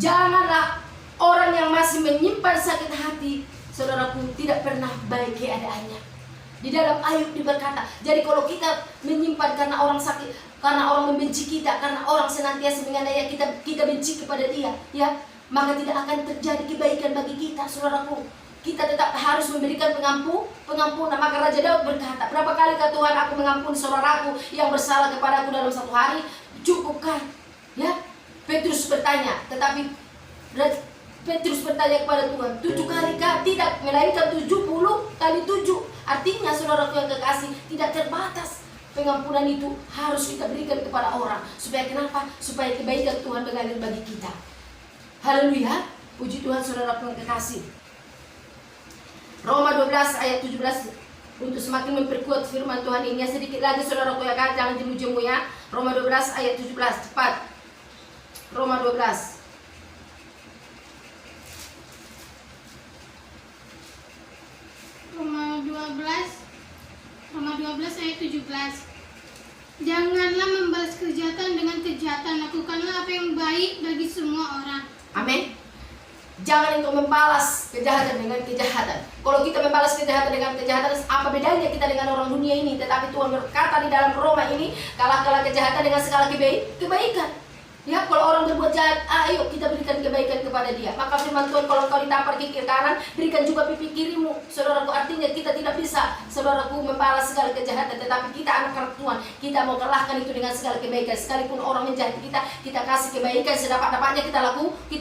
B: janganlah orang yang masih menyimpan sakit hati, saudaraku, tidak pernah baik keadaannya. Di dalam Ayub berkata, jadi kalau kita menyimpan karena orang sakit, karena orang membenci kita, karena orang senantiasa menganiaya kita benci kepada dia, ya, maka tidak akan terjadi kebaikan bagi kita, saudaraku. Kita tetap harus memberikan pengampunan. Maka Raja Daud berkata, berapa kali Tuhan aku mengampuni saudaraku yang bersalah kepadaku dalam satu hari? Cukupkah? Ya, Petrus bertanya, tetapi Petrus bertanya kepada Tuhan, 7 kali kah? Tidak, melainkan 70 kali 7. Artinya, saudaraku yang kekasih, tidak terbatas. Pengampunan itu harus kita berikan kepada orang. Supaya kenapa? Supaya kebaikan Tuhan mengalir bagi kita. Haleluya, puji Tuhan, saudaraku yang kekasih. Roma 12 ayat 17. Untuk semakin memperkuat firman Tuhan ini, sedikit lagi saudaraku yang kekasih, jangan jemu-jemu ya. Roma 12 ayat 17, cepat. Roma 12.
C: Roma 12 ayat 17. Janganlah membalas kejahatan dengan kejahatan, lakukanlah apa yang baik bagi semua orang.
B: Amin. Jangan untuk membalas kejahatan dengan kejahatan. Kalau kita membalas kejahatan dengan kejahatan, apa bedanya kita dengan orang dunia ini? Tetapi Tuhan berkata di dalam Roma ini, kalah kejahatan dengan segala kebaikan. Ya, kalau orang berbuat jahat, ayo kita berikan kebaikan kepada dia. Maka firman Tuhan, kalau engkau ditampar di kiri kanan, berikan juga pipi kirimu. Saudaraku, artinya kita tidak bisa, saudaraku, membalas segala kejahatan. Tetapi kita anak-anak Tuhan, kita mau kalahkan itu dengan segala kebaikan. Sekalipun orang menjahati kita kasih kebaikan sedapat-dapatnya kita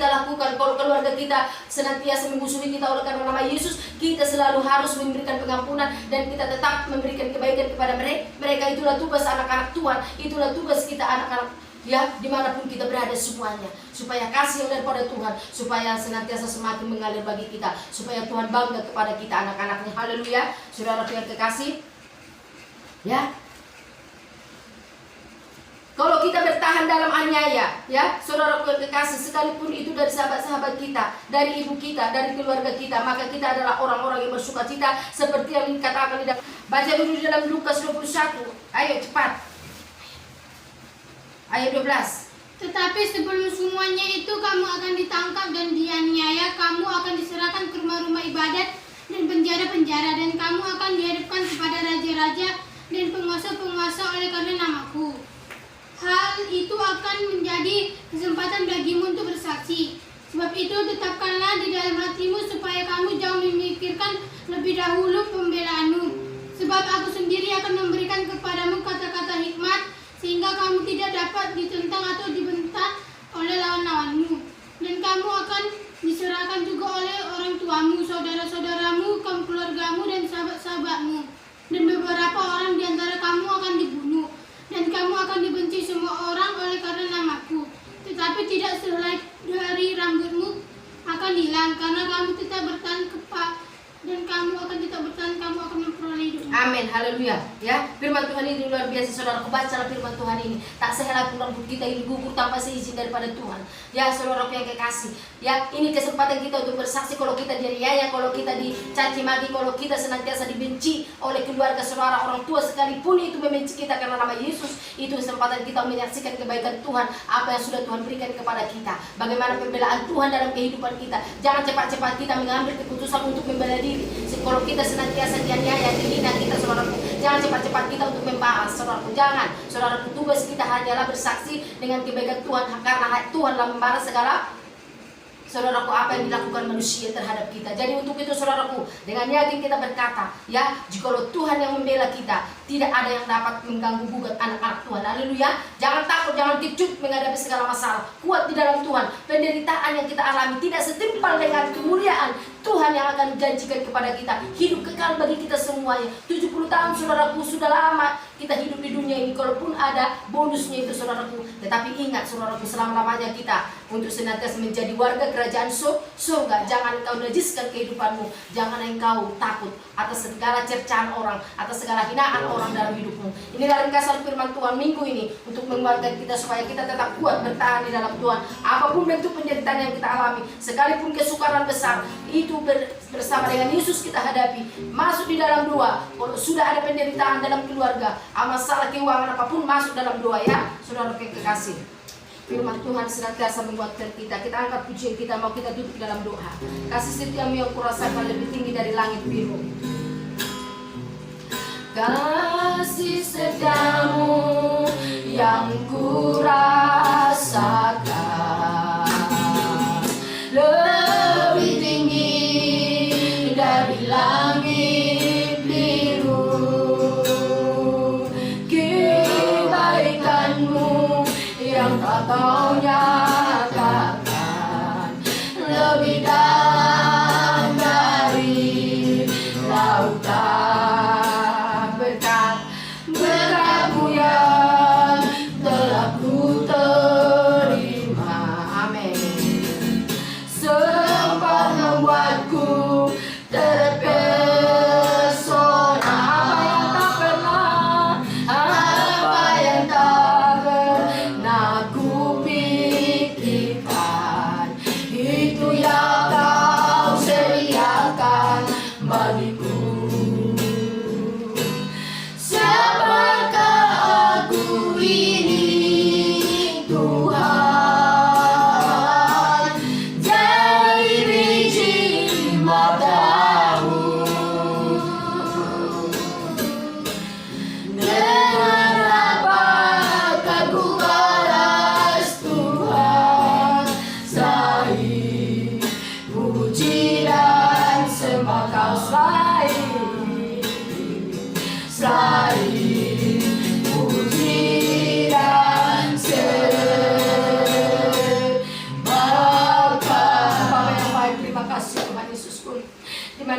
B: lakukan. Kalau keluarga kita senantiasa memusuhi kita oleh karena nama Yesus, kita selalu harus memberikan pengampunan dan kita tetap memberikan kebaikan kepada mereka. Itulah tugas anak-anak Tuhan, itulah tugas kita anak-anak, ya, dimanapun kita berada semuanya, supaya kasih yang daripada Tuhan, supaya senantiasa semakin mengalir bagi kita, supaya Tuhan bangga kepada kita anak-anaknya. Haleluya, saudara yang kekasih, ya. Kalau kita bertahan dalam aniaya, ya, saudara yang kekasih, sekalipun itu dari sahabat-sahabat kita, dari ibu kita, dari keluarga kita, maka kita adalah orang-orang yang bersukacita, seperti yang dikatakan di dalam, baca dulu di dalam Lukas 21, ayo cepat. Ayat 12.
C: Tetapi sebelum semuanya itu kamu akan ditangkap dan dianiaya, kamu akan diserahkan ke rumah-rumah ibadat dan penjara-penjara, dan kamu akan dihadapkan kepada raja-raja dan penguasa-penguasa oleh karena namaku. Hal itu akan menjadi kesempatan bagimu untuk bersaksi. Sebab itu tetapkanlah di dalam hatimu supaya kamu jauh memikirkan lebih dahulu pembelaanmu. Sebab aku sendiri akan memberikan kepadamu kata-kata hikmat, sehingga kamu tidak dapat ditentang atau dibentak oleh lawan-lawanmu. Dan kamu akan diserahkan juga oleh orang tuamu, saudara-saudaramu, keluargamu, dan sahabat-sahabatmu. Dan beberapa orang di antara kamu akan dibunuh. Dan kamu akan dibenci semua orang oleh karena namaku. Tetapi tidak sehelai dari rambutmu akan hilang, karena kamu tetap bertahan dan kamu akan tetap bertahan, kamu akan memperoleh hidup.
B: Amin, haleluya. Ya, firman Tuhan ini luar biasa, saudaraku. Bacalah firman Tuhan ini. Tak sehelai pun rambut kita ini gugur tanpa seizin daripada Tuhan. Ya, saudaraku yang kekasih, ya, ini kesempatan kita untuk bersaksi. Kalau kita dianiaya, kalau kita dicaci maki, kalau kita senantiasa dibenci oleh keluarga, saudara, orang tua, sekalipun itu membenci kita karena nama Yesus, itu kesempatan kita menyaksikan kebaikan Tuhan, apa yang sudah Tuhan berikan kepada kita, bagaimana pembelaan Tuhan dalam kehidupan kita. Jangan cepat-cepat kita mengambil keputusan untuk membela diri. Kalau kita senantiasa dianiaya, dihina kita, saudaraku, jangan cepat-cepat kita untuk membalas, saudaraku. Jangan, saudaraku, tugas kita hanyalah bersaksi dengan kebaikan Tuhan, karena Tuhanlah membalas segala, saudaraku, apa yang dilakukan manusia terhadap kita. Jadi untuk itu, saudaraku, dengan yakin kita berkata, ya, jikalau Tuhan yang membela kita, tidak ada yang dapat mengganggu gugat anak-anak Tuhan. Haleluya. Jangan takut, jangan kecut menghadapi segala masalah. Kuat di dalam Tuhan. Penderitaan yang kita alami tidak setimpal dengan kemuliaan Tuhan yang akan janjikan kepada kita. Hidup kekal bagi kita semuanya. 70 tahun, saudaraku, sudah lama kita hidup di dunia ini. Kalaupun ada bonusnya itu, saudaraku, tetapi ingat, saudaraku, selama-lamanya kita untuk senantiasa menjadi warga kerajaan surga. Jangan engkau najiskan kehidupanmu. Jangan engkau takut atas segala cercaan orang, atas segala hinaan orang dalam hidupmu. Inilah ringkasan firman Tuhan minggu ini untuk menguatkan kita supaya kita tetap kuat bertahan di dalam Tuhan. Apapun bentuk penderitaan yang kita alami, sekalipun kesukaran besar, itu bersama dengan Yesus kita hadapi. Masuk di dalam doa. Kalau sudah ada penderitaan dalam keluarga, masalah keuangan apapun, masuk dalam doa, ya, saudara kekasih. Firman Tuhan senantiasa menguatkan kita. Kita angkat pujian kita, mau kita duduk dalam doa. Kasih setiamu yang kurasakan lebih tinggi dari langit biru. Kasih setiamu yang kurasakan lebih tinggi dari langit biru. Kebaikanmu yang tak kau nyatakan lebih dalam dari lautan. Berkat-Mu yang telah ku terima,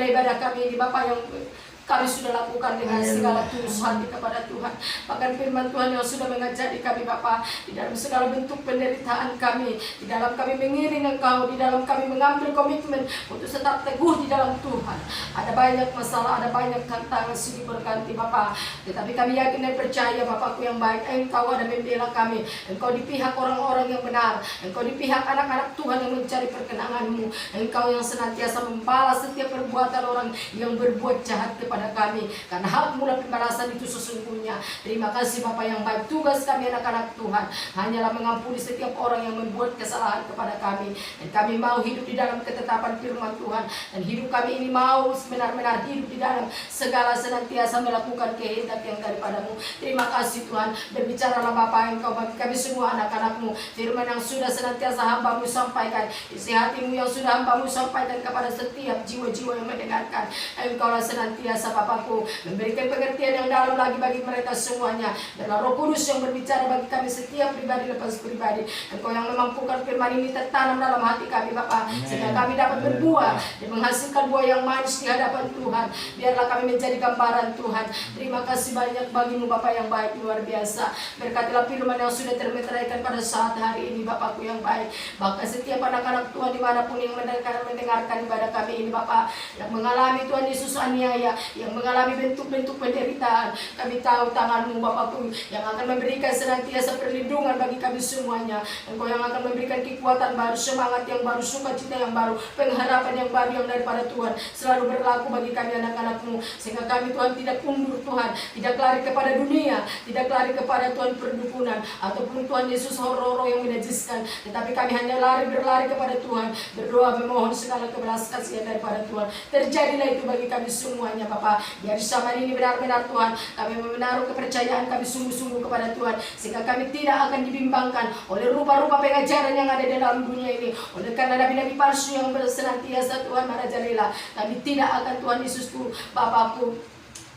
B: bagaimana ibadah kami ini Bapak yang kami sudah lakukan dengan segala tulus hati kepada Tuhan. Bahkan firman Tuhan yang sudah mengajari kami Bapa, di dalam segala bentuk penderitaan kami, di dalam kami mengiring Engkau, di dalam kami mengambil komitmen untuk tetap teguh di dalam Tuhan. Ada banyak masalah, ada banyak tantangan silih berganti Bapa, tetapi kami yakin dan percaya Bapakku yang baik, Engkau ada membela kami. Engkau di pihak orang-orang yang benar, Engkau di pihak anak-anak Tuhan yang mencari perkenan-Mu. Engkau yang senantiasa membalas setiap perbuatan orang yang berbuat jahat kepada kami, karena hak mula pembalasan itu sesungguhnya. Terima kasih Bapa yang baik. Tugas kami anak-anak Tuhan hanyalah mengampuni setiap orang yang membuat kesalahan kepada kami, dan kami mau hidup di dalam ketetapan firman Tuhan, dan hidup kami ini mau benar-benar hidup di dalam segala senantiasa melakukan kehendak yang daripada-Mu. Terima kasih Tuhan. Berbicaralah Bapa Engkau bagi kami semua anak-anak-Mu, firman yang sudah senantiasa hamba-Mu sampaikan, isi hati-Mu yang sudah hamba-Mu sampaikan kepada setiap jiwa-jiwa yang mendengarkan. Engkaulah senantiasa Bapakku memberikan pengertian yang dalam lagi bagi mereka semuanya. Biarlah Roh Kudus yang berbicara bagi kami setiap pribadi lepas pribadi. Engkau yang memampukan firman ini tertanam dalam hati kami Bapa, sehingga kami dapat berbuah dan menghasilkan buah yang manis di hadapan Tuhan. Biarlah kami menjadi gambaran Tuhan. Terima kasih banyak bagi-Mu Bapa yang baik, luar biasa. Berkatilah firman yang sudah termeteraikan pada saat hari ini Bapakku yang baik. Bahkan setiap anak-anak Tuhan dimanapun yang mendengarkan ibadah kami ini Bapa, yang mengalami Tuhan Yesus aniaya, yang mengalami bentuk-bentuk penderitaan, kami tahu tangan-Mu Bapakku yang akan memberikan senantiasa perlindungan bagi kami semuanya. Engkau yang akan memberikan kekuatan baru, semangat yang baru, sukacita yang baru, pengharapan yang baru yang daripada Tuhan selalu berlaku bagi kami anak-anak-Mu, sehingga kami Tuhan tidak mundur Tuhan, tidak lari kepada dunia, tidak lari kepada Tuhan perdukunan ataupun Tuhan Yesus horo-horo yang menajiskan, tetapi kami hanya berlari kepada Tuhan, berdoa memohon segala kebelas kasihan daripada Tuhan. Terjadilah itu bagi kami semuanya Bapa. Biar zaman ini benar-benar Tuhan kami menaruh kepercayaan kami sungguh-sungguh kepada Tuhan, sehingga kami tidak akan dibimbangkan oleh rupa-rupa pengajaran yang ada di dalam dunia ini, oleh karena nabi-nabi palsu yang senantiasa Tuhan merajalela. Kami tidak akan Tuhan Yesusku Bapakku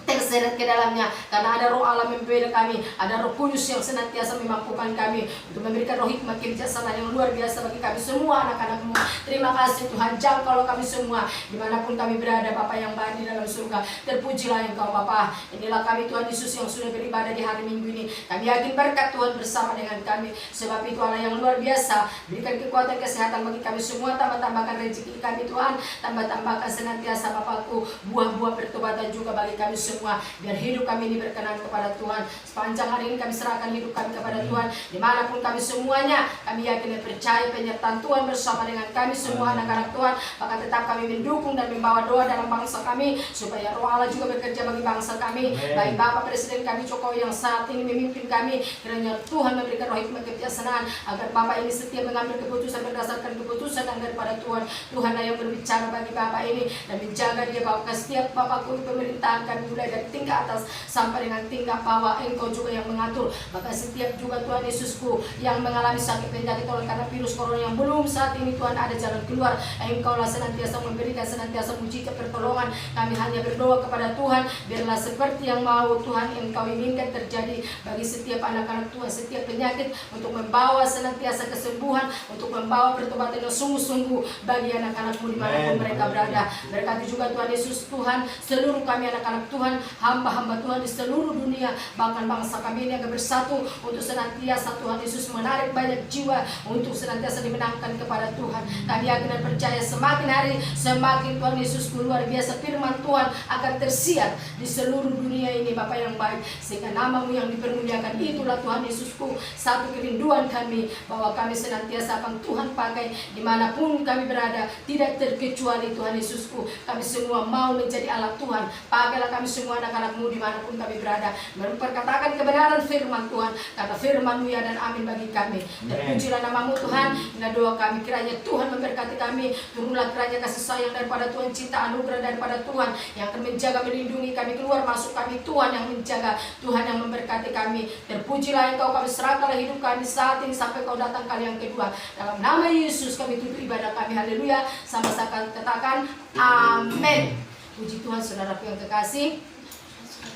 B: terseret ke dalamnya, karena ada Roh Allah membela kami, ada Roh Kudus yang senantiasa memampukan kami untuk memberikan roh hikmat kebijaksanaan yang luar biasa bagi kami semua anak-anak-Mu. Terima kasih Tuhan, jangkaulah kami semua dimanapun kami berada Bapa yang baik di dalam surga. Terpujilah Engkau Bapa. Inilah kami Tuhan Yesus yang sudah beribadah di hari Minggu ini. Kami yakin berkat Tuhan bersama dengan kami, sebab itu Allah yang luar biasa. Berikan kekuatan kesehatan bagi kami semua, tambah-tambahkan rezeki kami Tuhan, tambah-tambahkan senantiasa Bapakku buah-buah pertobatan juga bagi kami semua. Biar hidup kami ini berkenan kepada Tuhan. Sepanjang hari ini kami serahkan hidup kami kepada Tuhan. Dimanapun kami semuanya, kami yakin dan percaya penyertaan Tuhan bersama dengan kami semua anak-anak Tuhan. Bahkan tetap kami mendukung dan membawa doa dalam bangsa kami, supaya Roh Allah juga bekerja bagi bangsa kami. Baik Bapak Presiden kami Jokowi yang saat ini memimpin kami, kiranya Tuhan memberikan roh hikmat kebijaksanaan agar Bapak ini setiap mengambil keputusan berdasarkan keputusan yang daripada Tuhan. Tuhan yang berbicara bagi Bapak ini dan menjaga dia Bapak. Setiap Bapakku pemerintahan kami mulai dari tingkat atas sampai dengan tingkat bawah, Engkau juga yang mengatur. Bahkan setiap juga Tuhan Yesusku yang mengalami sakit penyakit oleh karena virus corona yang belum saat ini Tuhan ada jalan keluar, Engkaulah senantiasa memberikan senantiasa mujizat pertolongan. Kami hanya berdoa kepada Tuhan, biarlah seperti yang mau Tuhan Engkau inginkan terjadi bagi setiap anak-anak Tuhan, setiap penyakit, untuk membawa senantiasa kesembuhan, untuk membawa pertobatan yang sungguh-sungguh bagi anak-anak-Mu dimanapun mereka berada. Berkati juga Tuhan Yesus Tuhan seluruh kami anak-anak Tuhan, hamba-hamba Tuhan di seluruh dunia, bahkan bangsa kami ini akan bersatu untuk senantiasa Tuhan Yesus menarik banyak jiwa untuk senantiasa dimenangkan kepada Tuhan. Kami yakin dan percaya semakin hari semakin Tuhan Yesus luar biasa firman Tuhan akan tersiar di seluruh dunia ini Bapa yang baik, sehingga nama-Mu yang dipermuliakan. Itulah Tuhan Yesusku satu kerinduan kami, bahwa kami senantiasa akan Tuhan pakai dimanapun kami berada, tidak terkecuali Tuhan Yesusku. Kami semua mau menjadi alat Tuhan. Pakailah kami semua anak-anak-Mu dimanapun kami berada, memperkatakan kebenaran firman Tuhan, karena firman-Mu ya dan amin bagi kami. Terpujilah nama-Mu Tuhan. Inilah doa kami, kiranya Tuhan memberkati kami. Turunlah kiranya kasih sayang daripada Tuhan, cinta anugerah daripada Tuhan yang akan menjaga, melindungi kami keluar masuk kami. Tuhan yang menjaga, Tuhan yang memberkati kami. Terpujilah Engkau, kami serahkanlah hidup kami saat ini sampai Kau datang kali yang kedua. Dalam nama Yesus kami tutup ibadah kami. Haleluya. Sama-sama katakan amin. Puji Tuhan saudaraku yang kekasih.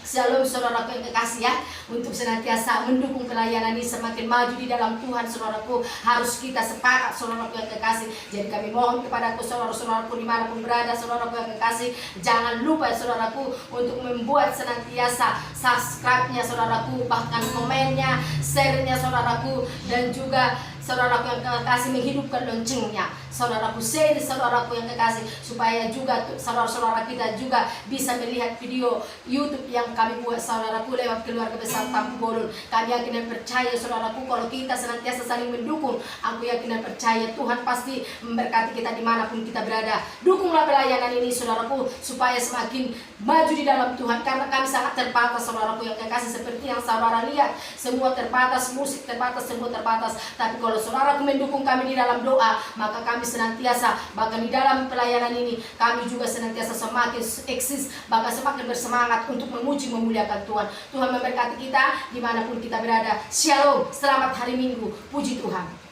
B: Shalom saudaraku yang kekasih ya, untuk senantiasa mendukung pelayanan ini semakin maju di dalam Tuhan saudaraku, harus kita sepakat saudaraku yang kekasih. Jadi kami mohon kepadaku saudara-saudaraku dimanapun berada saudaraku yang kekasih, jangan lupa saudaraku untuk membuat senantiasa subscribe-nya saudaraku, bahkan komennya, share-nya saudaraku, dan juga saudaraku yang kekasih menghidupkan loncengnya. Saudaraku share, saudaraku yang kekasih, supaya juga saudara-saudara kita juga bisa melihat video YouTube yang kami buat saudaraku lewat keluarga besar Tampu Bolon. Kami yakin dan percaya saudaraku, kalau kita senantiasa saling mendukung, aku yakin dan percaya Tuhan pasti memberkati kita dimanapun kita berada. Dukunglah pelayanan ini saudaraku, supaya semakin maju di dalam Tuhan, karena kami sangat terbatas saudaraku yang kekasih. Seperti yang saudara lihat, semua terbatas, musik terbatas, semua terbatas. Tapi kalau saudaraku mendukung kami di dalam doa, maka kami senantiasa, bahkan di dalam pelayanan ini kami juga senantiasa semakin eksis, bahkan semakin bersemangat untuk memuji memuliakan Tuhan. Tuhan memberkati kita dimanapun kita berada. Shalom, selamat hari Minggu, puji Tuhan.